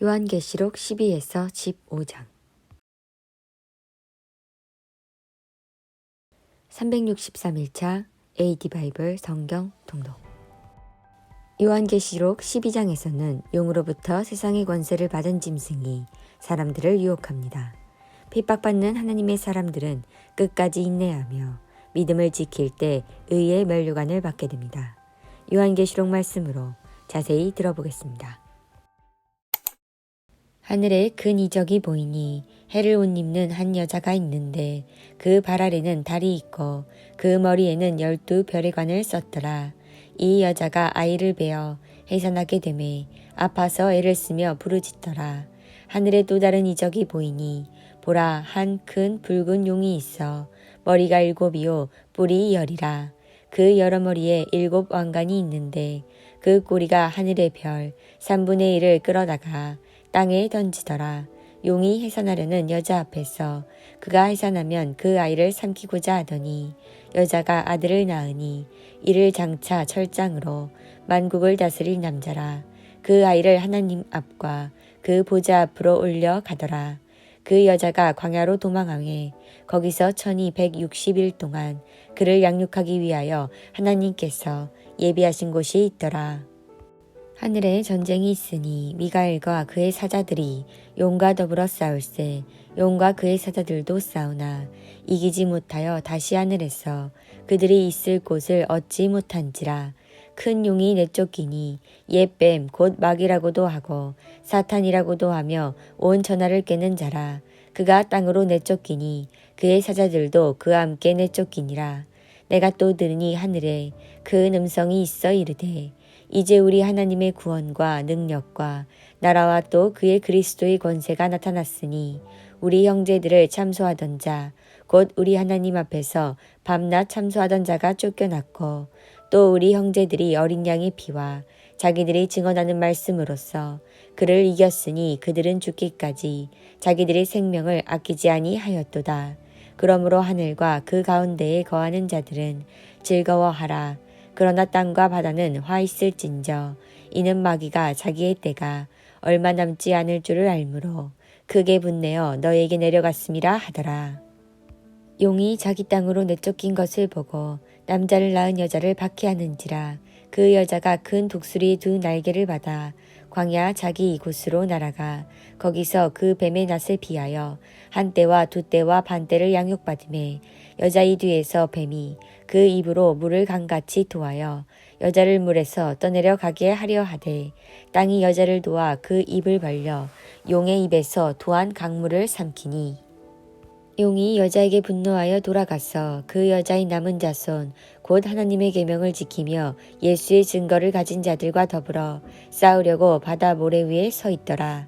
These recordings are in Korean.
요한계시록 12에서 15장 363일차 AD 바이블 성경 통독. 요한계시록 12장에서는 용으로부터 세상의 권세를 받은 짐승이 사람들을 유혹합니다. 핍박받는 하나님의 사람들은 끝까지 인내하며 믿음을 지킬 때 의의 면류관을 받게 됩니다. 요한계시록 말씀으로 자세히 들어보겠습니다. 하늘에 큰 이적이 보이니 해를 옷 입는 한 여자가 있는데 그 발 아래는 달이 있고 그 머리에는 12별의 관을 썼더라. 이 여자가 아이를 베어 해산하게 되매 아파서 애를 쓰며 부르짖더라. 하늘에 또 다른 이적이 보이니 보라, 한 큰 붉은 용이 있어 머리가 7이요 뿔이 10이라. 그 여러 머리에 7 왕관이 있는데 그 꼬리가 하늘의 별 3분의 1을 끌어다가 땅에 던지더라. 용이 해산하려는 여자 앞에서 그가 해산하면 그 아이를 삼키고자 하더니 여자가 아들을 낳으니 이를 장차 철장으로 만국을 다스릴 남자라. 그 아이를 하나님 앞과 그 보좌 앞으로 올려가더라. 그 여자가 광야로 도망하매 거기서 1260일 동안 그를 양육하기 위하여 하나님께서 예비하신 곳이 있더라. 하늘에 전쟁이 있으니 미가엘과 그의 사자들이 용과 더불어 싸울세. 용과 그의 사자들도 싸우나 이기지 못하여 다시 하늘에서 그들이 있을 곳을 얻지 못한지라. 큰 용이 내쫓기니 옛 뱀 곧 마귀라고도 하고 사탄이라고도 하며 온 천하를 깨는 자라. 그가 땅으로 내쫓기니 그의 사자들도 그와 함께 내쫓기니라. 내가 또 들으니 하늘에 큰 음성이 있어 이르되 이제 우리 하나님의 구원과 능력과 나라와 또 그의 그리스도의 권세가 나타났으니 우리 형제들을 참소하던 자, 곧 우리 하나님 앞에서 밤낮 참소하던 자가 쫓겨났고 또 우리 형제들이 어린 양의 피와 자기들이 증언하는 말씀으로써 그를 이겼으니 그들은 죽기까지 자기들의 생명을 아끼지 아니하였도다. 그러므로 하늘과 그 가운데에 거하는 자들은 즐거워하라. 그러나 땅과 바다는 화 있을진저 이는 마귀가 자기의 때가 얼마 남지 않을 줄을 알므로 크게 분내어 너에게 내려갔음이라 하더라. 용이 자기 땅으로 내쫓긴 것을 보고 남자를 낳은 여자를 박해하는지라. 그 여자가 큰 독수리 2 날개를 받아 광야 자기 이곳으로 날아가 거기서 그 뱀의 낯을 피하여 한 떼와 2 떼와 반 떼를 양육받음에 여자의 뒤에서 뱀이 그 입으로 물을 강같이 도하여 여자를 물에서 떠내려 가게 하려 하되 땅이 여자를 도와 그 입을 벌려 용의 입에서 도한 강물을 삼키니 용이 여자에게 분노하여 돌아가서 그 여자의 남은 자손 곧 하나님의 계명을 지키며 예수의 증거를 가진 자들과 더불어 싸우려고 바다 모래 위에 서 있더라.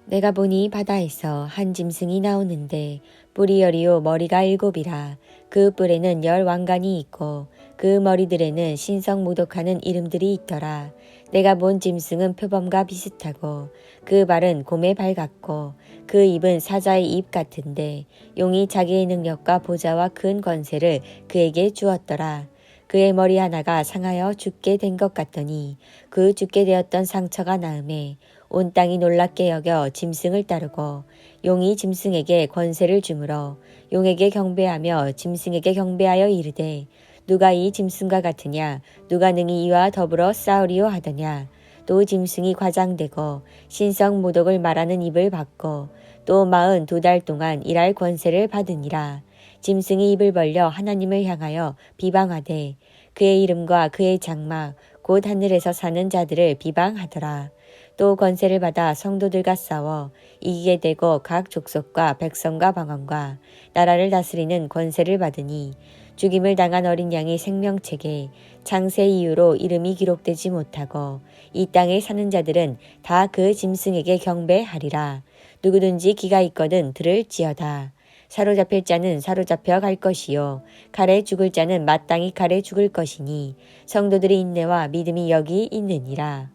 내가 보니 바다에서 한 짐승이 나오는데 뿔이 10이요 머리가 7이라. 그 뿔에는 10 왕관이 있고 그 머리들에는 신성 모독하는 이름들이 있더라. 내가 본 짐승은 표범과 비슷하고 그 발은 곰의 발 같고 그 입은 사자의 입 같은데 용이 자기의 능력과 보좌와 큰 권세를 그에게 주었더라. 그의 머리 하나가 상하여 죽게 된 것 같더니 그 죽게 되었던 상처가 나음에 온 땅이 놀랍게 여겨 짐승을 따르고 용이 짐승에게 권세를 주므로 용에게 경배하며 짐승에게 경배하여 이르되 누가 이 짐승과 같으냐 누가 능히 이와 더불어 싸우리요 하더냐. 또 짐승이 과장되고 신성 모독을 말하는 입을 받고 또 42달 동안 일할 권세를 받으니라. 짐승이 입을 벌려 하나님을 향하여 비방하되 그의 이름과 그의 장막 곧 하늘에서 사는 자들을 비방하더라. 또 권세를 받아 성도들과 싸워 이기게 되고 각 족속과 백성과 방언과 나라를 다스리는 권세를 받으니 죽임을 당한 어린 양의 생명책에 창세 이후로 이름이 기록되지 못하고 이 땅에 사는 자들은 다 그 짐승에게 경배하리라. 누구든지 귀가 있거든 들을지어다. 사로잡힐 자는 사로잡혀 갈 것이요 칼에 죽을 자는 마땅히 칼에 죽을 것이니 성도들의 인내와 믿음이 여기 있느니라.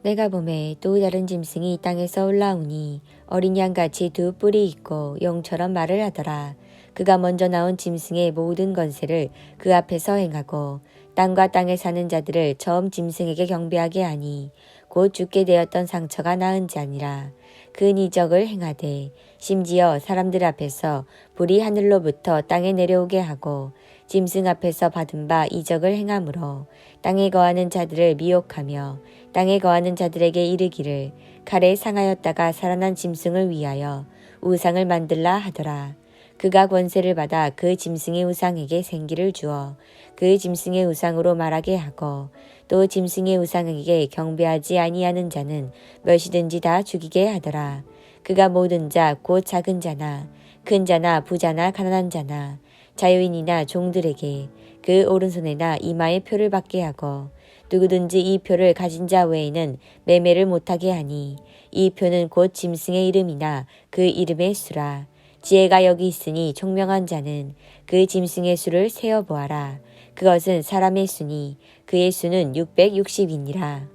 내가 보매 또 다른 짐승이 땅에서 올라오니 어린 양같이 2 뿔이 있고 용처럼 말을 하더라. 그가 먼저 나온 짐승의 모든 권세를 그 앞에서 행하고 땅과 땅에 사는 자들을 처음 짐승에게 경배하게 하니 곧 죽게 되었던 상처가 나은지 아니라 큰 이적을 행하되 심지어 사람들 앞에서 불이 하늘로부터 땅에 내려오게 하고 짐승 앞에서 받은 바 이적을 행함으로 땅에 거하는 자들을 미혹하며 땅에 거하는 자들에게 이르기를 칼에 상하였다가 살아난 짐승을 위하여 우상을 만들라 하더라. 그가 권세를 받아 그 짐승의 우상에게 생기를 주어 그 짐승의 우상으로 말하게 하고 또 짐승의 우상에게 경배하지 아니하는 자는 무엇이든지 다 죽이게 하더라. 그가 모든 자 곧 작은 자나 큰 자나 부자나 가난한 자나 자유인이나 종들에게 그 오른손에나 이마에 표를 받게 하고 누구든지 이 표를 가진 자 외에는 매매를 못하게 하니 이 표는 곧 짐승의 이름이나 그 이름의 수라. 지혜가 여기 있으니 총명한 자는 그 짐승의 수를 세어보아라. 그것은 사람의 수니 그의 수는 660이니라.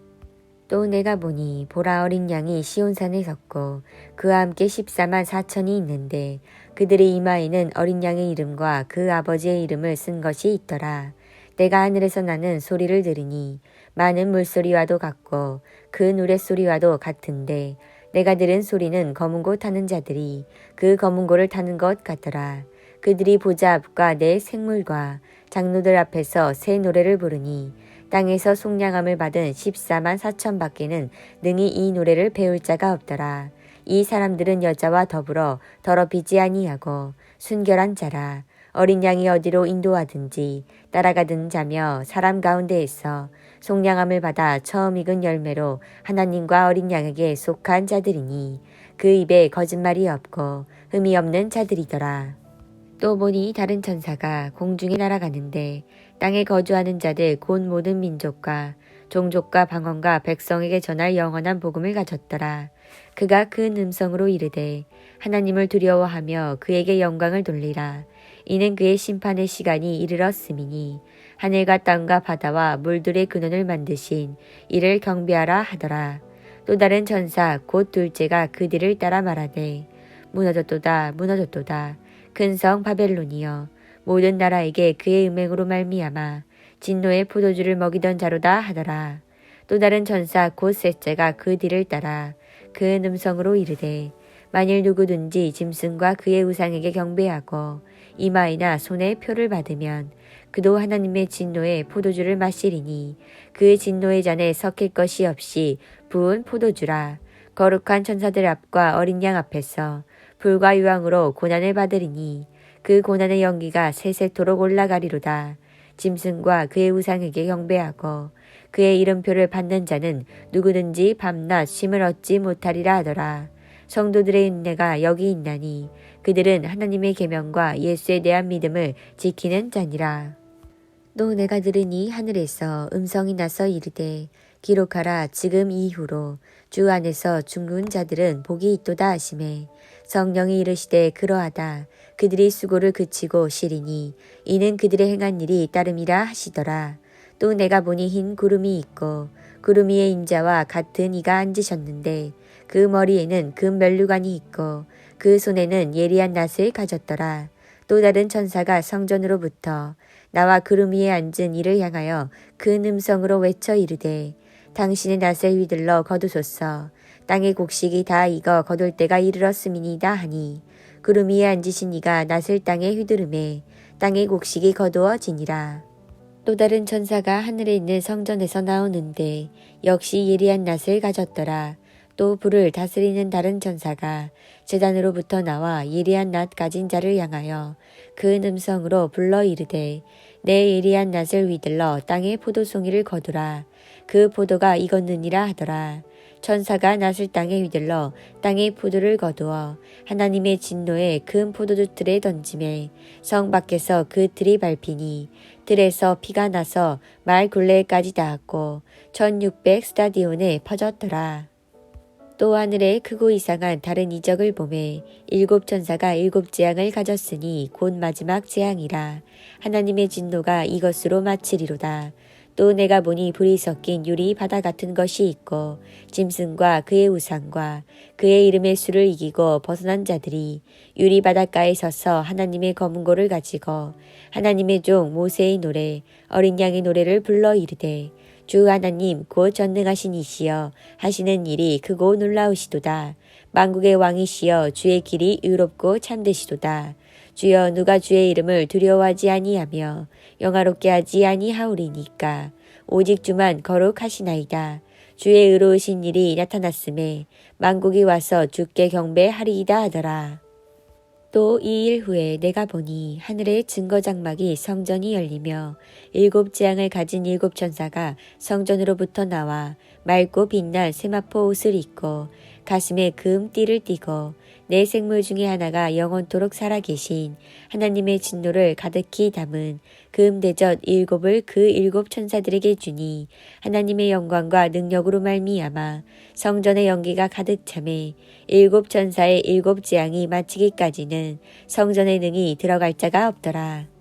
또 내가 보니 보라 어린 양이 시온산에 섰고 그와 함께 14만 4천이 있는데 그들의 이마에는 어린 양의 이름과 그 아버지의 이름을 쓴 것이 있더라. 내가 하늘에서 나는 소리를 들으니 많은 물소리와도 같고 그 노랫소리와도 같은데 내가 들은 소리는 검은 고 타는 자들이 그 검은 고를 타는 것 같더라. 그들이 보좌 앞과 내 생물과 장로들 앞에서 새 노래를 부르니 땅에서 속량함을 받은 14만 4천 밖에는 능히 이 노래를 배울 자가 없더라. 이 사람들은 여자와 더불어 더럽히지 아니하고 순결한 자라. 어린 양이 어디로 인도하든지 따라가든 자며 사람 가운데에서 속량함을 받아 처음 익은 열매로 하나님과 어린 양에게 속한 자들이니 그 입에 거짓말이 없고 흠이 없는 자들이더라. 또 보니 다른 천사가 공중에 날아가는데 땅에 거주하는 자들 곧 모든 민족과 종족과 방언과 백성에게 전할 영원한 복음을 가졌더라. 그가 큰 음성으로 이르되 하나님을 두려워하며 그에게 영광을 돌리라. 이는 그의 심판의 시간이 이르렀음이니 하늘과 땅과 바다와 물들의 근원을 만드신 이를 경배하라 하더라. 또 다른 천사 곧 둘째가 그 뒤를 따라 말하되 무너졌도다 무너졌도다. 큰 성 바벨론이여 모든 나라에게 그의 음행으로 말미암아 진노의 포도주를 먹이던 자로다 하더라. 또 다른 천사 곧 셋째가 그 뒤를 따라 큰 음성으로 이르되 만일 누구든지 짐승과 그의 우상에게 경배하고 이마에나 손에 표를 받으면 그도 하나님의 진노의 포도주를 마시리니 그 진노의 잔에 섞일 것이 없이 부은 포도주라. 거룩한 천사들 앞과 어린 양 앞에서 불과 유황으로 고난을 받으리니 그 고난의 연기가 세세토록 올라가리로다. 짐승과 그의 우상에게 경배하고 그의 이름표를 받는 자는 누구든지 밤낮 쉼을 얻지 못하리라 하더라. 성도들의 은혜가 여기 있나니 그들은 하나님의 계명과 예수에 대한 믿음을 지키는 자니라. 또 내가 들으니 하늘에서 음성이 나서 이르되 기록하라. 지금 이후로 주 안에서 죽은 자들은 복이 있도다 하시매 성령이 이르시되 그러하다. 그들이 수고를 그치고 쉬리니 이는 그들의 행한 일이 따름이라 하시더라. 또 내가 보니 흰 구름이 있고 구름 위에 인자와 같은 이가 앉으셨는데 그 머리에는 금 면류관이 있고 그 손에는 예리한 낫을 가졌더라. 또 다른 천사가 성전으로부터 나와 구름 위에 앉은 이를 향하여 큰 음성으로 외쳐 이르되 당신의 낫을 휘둘러 거두소서. 땅의 곡식이 다 익어 거둘 때가 이르렀음이니이다 하니 구름 위에 앉으신 이가 낫을 땅에 휘두르매 땅의 곡식이 거두어지니라. 또 다른 천사가 하늘에 있는 성전에서 나오는데 역시 예리한 낫을 가졌더라. 또 불을 다스리는 다른 천사가 제단으로부터 나와 예리한 낫 가진 자를 향하여 큰 음성으로 불러 이르되 내 예리한 낫을 휘둘러 땅의 포도송이를 거두라. 그 포도가 익었느니라 하더라. 천사가 낫을 땅에 휘둘러 땅의 포도를 거두어 하나님의 진노의 큰 포도주 틀에 던지매 성 밖에서 그 틀이 밟히니 틀에서 피가 나서 말 굴레까지 닿았고 1600 스타디온에 퍼졌더라. 또 하늘에 크고 이상한 다른 이적을 보매 일곱 천사가 일곱 재앙을 가졌으니 곧 마지막 재앙이라. 하나님의 진노가 이것으로 마치리로다. 또 내가 보니 불이 섞인 유리 바다 같은 것이 있고 짐승과 그의 우상과 그의 이름의 수를 이기고 벗어난 자들이 유리 바닷가에 서서 하나님의 검은고를 가지고 하나님의 종 모세의 노래 어린 양의 노래를 불러 이르되 주 하나님 곧 전능하신 이시여 하시는 일이 크고 놀라우시도다. 만국의 왕이시여 주의 길이 의롭고 참되시도다. 주여 누가 주의 이름을 두려워하지 아니하며 영화롭게 하지 아니하오리니까. 오직 주만 거룩하시나이다. 주의 의로우신 일이 나타났음에 만국이 와서 주께 경배하리이다 하더라. 또 2일 후에 내가 보니 하늘의 증거 장막이 성전이 열리며 7 재앙을 가진 7 천사가 성전으로부터 나와 맑고 빛날 세마포 옷을 입고 가슴에 금 띠를 띠고 네 생물 중에 하나가 영원토록 살아계신 하나님의 진노를 가득히 담은 금 대접 7을 그 7 천사들에게 주니 하나님의 영광과 능력으로 말미암아 성전의 연기가 가득 차매 7 천사의 7 재앙이 마치기까지는 성전에 능히 들어갈 자가 없더라.